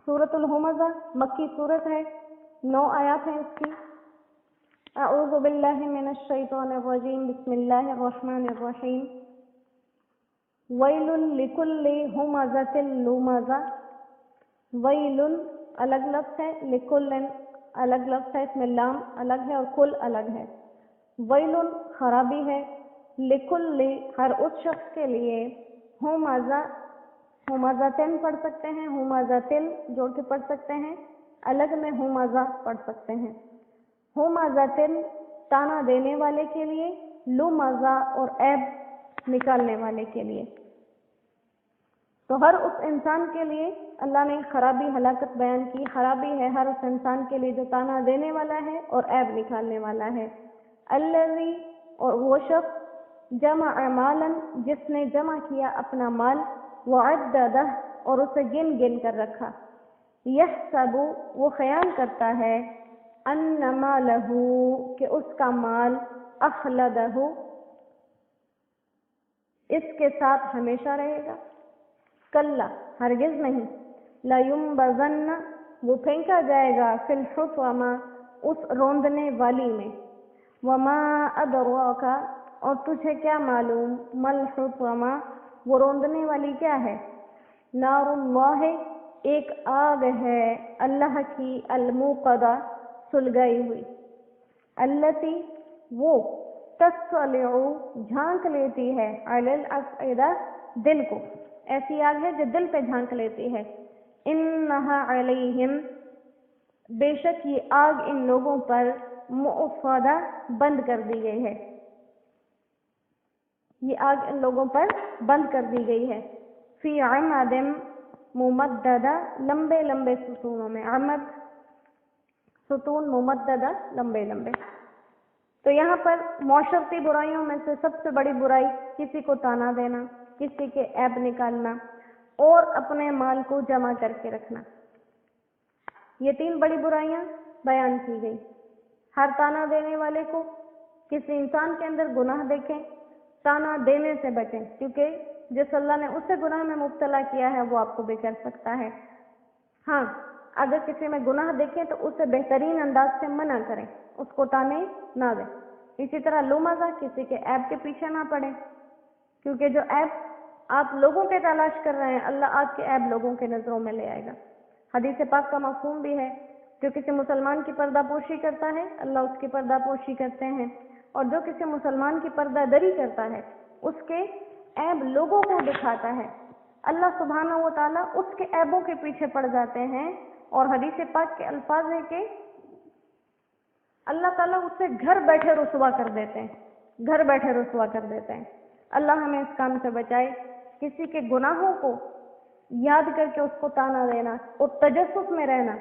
सूरतुल हुमज़ा मक्की सूरत है, 9 आयत हैं इसकी। अऊज़ु बिल्लाहि मिनश शैतानिर रजीम, बिस्मिल्लाहिर रहमानिर रहीम। वैलुल लिकुल्लि हुमज़तिल लुमज़ा। वैलुन अलग लफ्ज़ है, लिकुल्लिन अलग लफ्ज़ है, इसमें लाम अलग है और कुल अलग है। वैलुन खराबी है, लिकुल्लि हर उस शख्स के लिए, हुमज़ा हुमज़तिन पढ़ सकते हैं, हुमज़तिल जोड़ के पढ़ सकते हैं, अलग में हुमज़ा पढ़ सकते हैं। हुमज़तिन ताना देने वाले के लिए, लुमज़ा और ऐब निकालने वाले के लिए। तो हर उस इंसान के लिए अल्लाह ने खराबी हलाकत बयान की। खराबी है हर उस इंसान के लिए जो ताना देने वाला है और ऐब निकालने वाला है। अल्लज़ी और वो शख्स जमा मालन जिसने जमा किया अपना माल, वअद्ददह और उसे गिन गिन कर रखा। यहसबु वो ख्याल करता है, अन्ना मालहू कि उसका माल, अखलदहू इसके साथ हमेशा रहेगा। कल्ला हरगिज नहीं, लयुम्बज़न्न वो फेंका जाएगा, फिल हुतमा उस रोंदने वाली में। वमा अदराका और तुझे क्या मालूम, मल हुतमा वो रोंदने वाली क्या है। नारुल्लाह एक आग है अल्लाह की, अलमुक़दा सुलगाई हुई, अल्लती वो तत्तलिउ झांक लेती है, अलल अफ़इदा दिल को, ऐसी आग है जो दिल पे झांक लेती है। इन्नहा अलैहिम बेशक ये आग इन लोगों पर मुअफ़्फ़दा बंद कर दी गई है। ये आग इन लोगों पर बंद कर दी गई है। फी अमदिम मुमद्ददा लंबे लंबे सुतूनों में, अमद सुतून मुमद्ददा लंबे लंबे। तो यहाँ पर मौशरती बुराइयों में से सबसे बड़ी बुराई किसी को ताना देना, किसी के ऐब निकालना और अपने माल को जमा करके रखना। ये 3 बड़ी बुराइयां बयान की गई। हर ताना देने वाले को किसी इंसान के अंदर गुनाह देखें, ताना देने से बचें, क्योंकि जिस अल्लाह ने उसे गुनाह में मुब्तला किया है वो आपको भी कर सकता है। हाँ, अगर किसी में गुनाह देखें तो उसे बेहतरीन अंदाज से मना करें, उसको ताने ना दें। इसी तरह लुमज़ा किसी के ऐब के पीछे ना पड़े, क्योंकि जो ऐब आप लोगों के तलाश कर रहे हैं, अल्लाह आपके ऐब लोगों के नजरों में ले आएगा। हदीस पाक का मफ़हूम भी है, जो किसी मुसलमान की पर्दापोशी करता है अल्लाह उसकी पर्दापोशी करते हैं, और जो किसी मुसलमान की पर्दादरी करता है उसके ऐब लोगों को दिखाता है, अल्लाह सुब्हानहू व तआला उसके ऐबों के पीछे पड़ जाते हैं। और हदीस पाक के अल्फाज है कि अल्लाह ताला उससे घर बैठे रुसवा कर देते हैं, घर बैठे रुसवा कर देते हैं। अल्लाह हमें इस काम से बचाए, किसी के गुनाहों को याद करके उसको ताना देना और तजस्सुस में रहना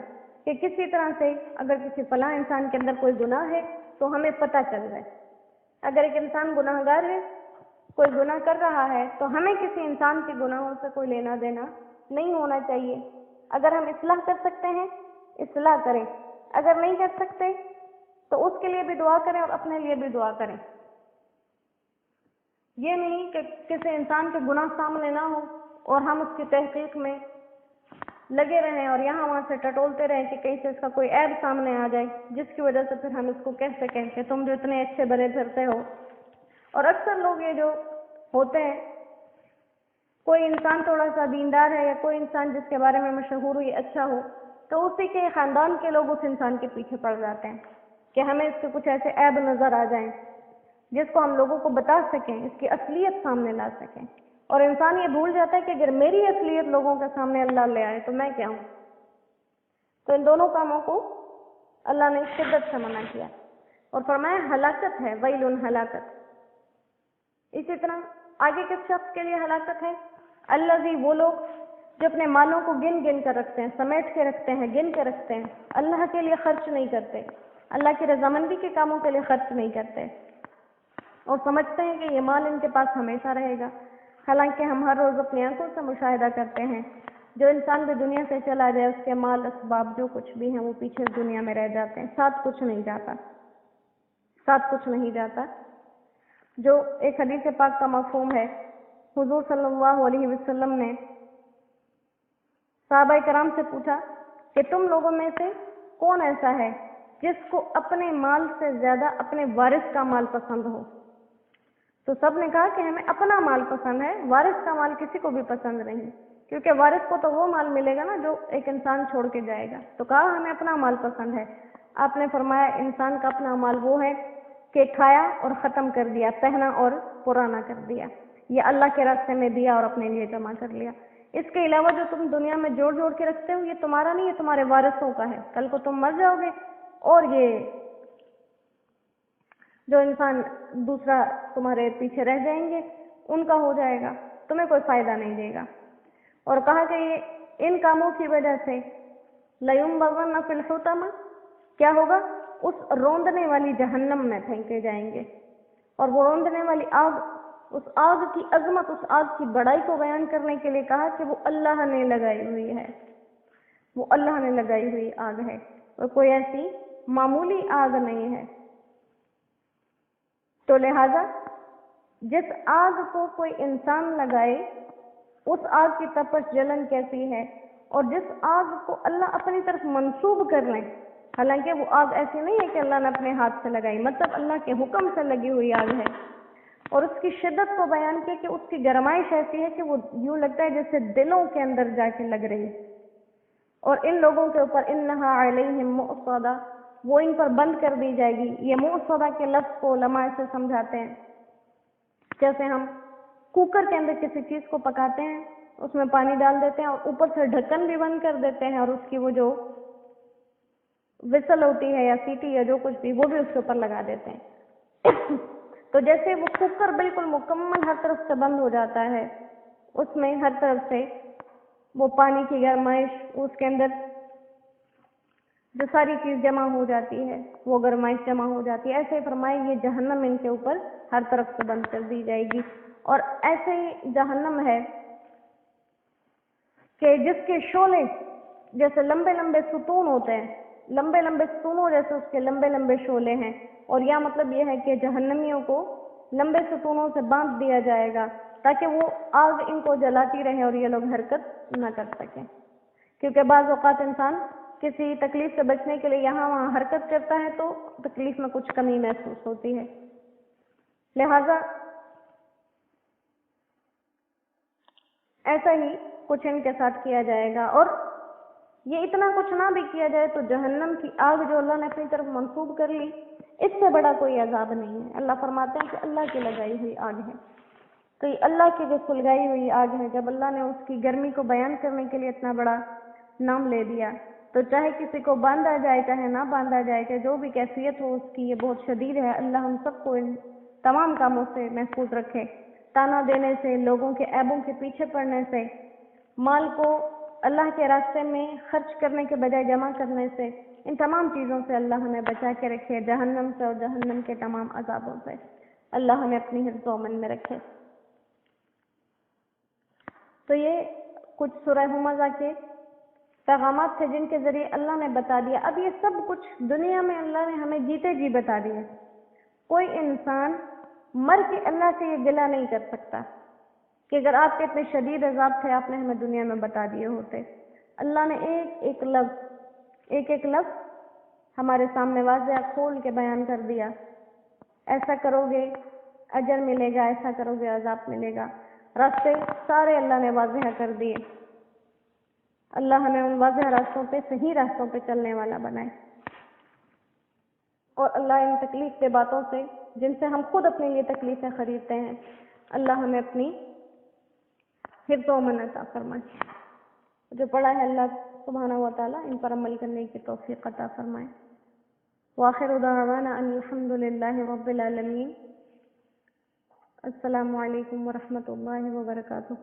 कि किसी तरह से अगर किसी फलां इंसान के अंदर कोई गुनाह है तो हमें पता चल जाए। अगर एक इंसान गुनाहगार है, कोई गुनाह कर रहा है, तो हमें किसी इंसान के गुनाहों से कोई लेना देना नहीं होना चाहिए। अगर हम इस्लाह कर सकते हैं इस्लाह करें, अगर नहीं कर सकते तो उसके लिए भी दुआ करें और अपने लिए भी दुआ करें। ये नहीं कि किसी इंसान के गुनाह सामने ना हो और हम उसकी तहकीक में लगे रहें और यहाँ वहाँ से टटोलते रहें कि कहीं से इसका कोई ऐब सामने आ जाए, जिसकी वजह से फिर हम इसको कह सकें कि तुम जो इतने अच्छे बने फिरते हो। और अक्सर लोग ये जो होते हैं, कोई इंसान थोड़ा सा दीनदार है या कोई इंसान जिसके बारे में मशहूर हुई अच्छा हो, तो उसी के ख़ानदान के लोग उस इंसान के पीछे पड़ जाते हैं कि हमें इसके कुछ ऐसे ऐब नज़र आ जाएं जिसको हम लोगों को बता सकें, इसकी असलियत सामने ला सकें। और इंसान ये भूल जाता है कि अगर मेरी असलियत लोगों के सामने अल्लाह ले आए तो मैं क्या हूँ। तो इन दोनों कामों को अल्लाह ने शिद्दत से मना किया और फरमाया हलाकत है, वैलुन हलाकत। इसी तरह आगे किस शख्स के लिए हलाकत है, अल्लज़ी वो लोग जो अपने मालों को गिन गिन कर रखते हैं, समेट के रखते हैं, गिन के रखते हैं, अल्लाह के लिए खर्च नहीं करते, अल्लाह की रजामंदी के कामों के लिए खर्च नहीं करते और समझते हैं कि ये माल इनके पास हमेशा रहेगा। हालांकि हम हर रोज़ अपनी आंखों से मुशाहिदा करते हैं, जो इंसान भी दुनिया से चला जाए उसके माल असबाब जो कुछ भी हैं वो पीछे दुनिया में रह जाते हैं, साथ कुछ नहीं जाता, साथ कुछ नहीं जाता। जो एक हदीस पाक का मफ़हूम है, हुज़ूर सल्लल्लाहु अलैहि वसल्लम ने صحابہ کرام سے پوچھا کہ تم لوگوں میں سے کون ایسا ہے جس کو اپنے مال سے زیادہ اپنے وارث کا مال پسند ہو؟ تو سب نے کہا کہ ہمیں اپنا مال پسند ہے، وارث کا مال کسی کو بھی پسند نہیں، کیونکہ وارث کو تو وہ مال ملے گا نا جو ایک انسان چھوڑ کے جائے گا۔ تو کہا ہمیں اپنا مال پسند ہے۔ آپ نے فرمایا انسان کا اپنا مال وہ ہے کہ کھایا اور ختم کر دیا، پہنا اور پرانا کر دیا، یہ اللہ کے راستے میں دیا اور اپنے لیے جمع کر لیا۔ اس کے علاوہ جو تم دنیا میں جوڑ جوڑ کے رکھتے ہو یہ تمہارا نہیں، یہ تمہارے وارثوں کا ہے، کل کو تم مر جاؤ گے اور یہ جو انسان دوسرا تمہارے پیچھے رہ جائیں گے ان کا ہو جائے گا، تمہیں کوئی فائدہ نہیں دے گا۔ اور کہا کہ یہ ان کاموں کی وجہ سے لَيُنبَذَنَّ فِي الْحُطَمَةِ، کیا ہوگا؟ اس روندنے والی جہنم میں پھینکے جائیں گے۔ اور وہ روندنے والی آگ، اس آگ کی عظمت، اس آگ کی بڑائی کو بیان کرنے کے لیے کہا کہ وہ اللہ نے لگائی ہوئی ہے، وہ اللہ نے لگائی ہوئی آگ ہے، اور کوئی ایسی معمولی آگ نہیں ہے۔ تو لہذا جس آگ کو کوئی انسان لگائے اس آگ کی تپش جلن کیسی ہے، اور جس آگ کو اللہ اپنی طرف منسوب کر لیں، حالانکہ وہ آگ ایسی نہیں ہے کہ اللہ نے اپنے ہاتھ سے لگائی، مطلب اللہ کے حکم سے لگی ہوئی آگ ہے، اور اس کی شدت کو بیان کیا کہ اس کی گرمائش ایسی ہے کہ وہ یوں لگتا ہے جیسے دلوں کے اندر جا کے لگ رہی۔ اور ان لوگوں کے اوپر انہا علیہم مؤصدہ، وہ ان پر بند کر دی جائے گی۔ یہ مؤصدہ کے لفظ کو علماء سے سمجھاتے ہیں جیسے ہم کوکر کے اندر کسی چیز کو پکاتے ہیں، اس میں پانی ڈال دیتے ہیں اور اوپر سے ڈھکن بھی بند کر دیتے ہیں، اور اس کی وہ جو وسل ہوتی ہے یا سیٹی یا جو کچھ بھی وہ بھی اس کے اوپر لگا دیتے ہیں۔ تو جیسے وہ کوکر بالکل مکمل ہر طرف سے بند ہو جاتا ہے، اس میں ہر طرف سے وہ پانی کی گرمائش، اس کے اندر جو ساری چیز جمع ہو جاتی ہے وہ گرمائش جمع ہو جاتی ہے، ایسے فرمائے یہ جہنم ان کے اوپر ہر طرف سے بند کر دی جائے گی۔ اور ایسے ہی جہنم ہے کہ جس کے شعلے جیسے لمبے لمبے ستون ہوتے ہیں، لمبے لمبے ستونوں جیسے اس کے لمبے لمبے شعلے ہیں، اور یا مطلب یہ ہے کہ جہنمیوں کو لمبے ستونوں سے باندھ دیا جائے گا تاکہ وہ آگ ان کو جلاتی رہے اور یہ لوگ حرکت نہ کر سکیں، کیونکہ بعض اوقات انسان کسی تکلیف سے بچنے کے لیے یہاں وہاں حرکت کرتا ہے تو تکلیف میں کچھ کمی محسوس ہوتی ہے، لہذا ایسا ہی کچھ ان کے ساتھ کیا جائے گا۔ اور یہ اتنا کچھ نہ بھی کیا جائے تو جہنم کی آگ جو اللہ نے اپنی طرف منسوب کر لی، اس سے بڑا کوئی عذاب نہیں ہے۔ اللہ فرماتے ہیں کہ اللہ کی لگائی ہوئی آگ ہے، تو یہ اللہ کی جو سلگائی ہوئی آگ ہے، جب اللہ نے اس کی گرمی کو بیان کرنے کے لیے اتنا بڑا نام لے دیا تو چاہے کسی کو باندھا جائے چاہے نہ باندھا جائے، کہ جو بھی کیفیت ہو اس کی، یہ بہت شدید ہے۔ اللہ ہم سب کو ان تمام کاموں سے محفوظ رکھے، تانا دینے سے، لوگوں کے عیبوں کے پیچھے پڑنے سے، مال کو اللہ کے راستے میں خرچ کرنے کے بجائے جمع کرنے سے، ان تمام چیزوں سے اللہ ہمیں بچا کے رکھے، جہنم سے اور جہنم کے تمام عذابوں سے اللہ ہمیں اپنی حفظ و امن میں رکھے۔ تو یہ کچھ سورہ ہمزہ کے پیغامات تھے جن کے ذریعے اللہ نے بتا دیا۔ اب یہ سب کچھ دنیا میں اللہ نے ہمیں جیتے جی بتا دیا، کوئی انسان مر کے اللہ سے یہ گلہ نہیں کر سکتا کہ اگر آپ کے اتنے شدید عذاب تھے آپ نے ہمیں دنیا میں بتا دیے ہوتے۔ اللہ نے ایک ایک لفظ ہمارے سامنے واضح کھول کے بیان کر دیا، ایسا کرو گے اجر ملے گا، ایسا کرو گے عذاب ملے گا، راستے سارے اللہ نے واضح کر دیے۔ اللہ ہمیں ان واضح راستوں پہ، صحیح راستوں پہ چلنے والا بنائے، اور اللہ ان تکلیف دہ باتوں سے جن سے ہم خود اپنے لیے تکلیفیں خریدتے ہیں، اللہ ہمیں اپنی حفظ و امن عطا فرمائے۔ جو پڑھا ہے اللہ سبحانہ و تعالیٰ ان پر عمل کرنے کی توفیق عطا فرمائے۔ وآخر دعوانا ان الحمد للہ رب العالمین۔ السلام علیکم ورحمۃ اللہ وبرکاتہ۔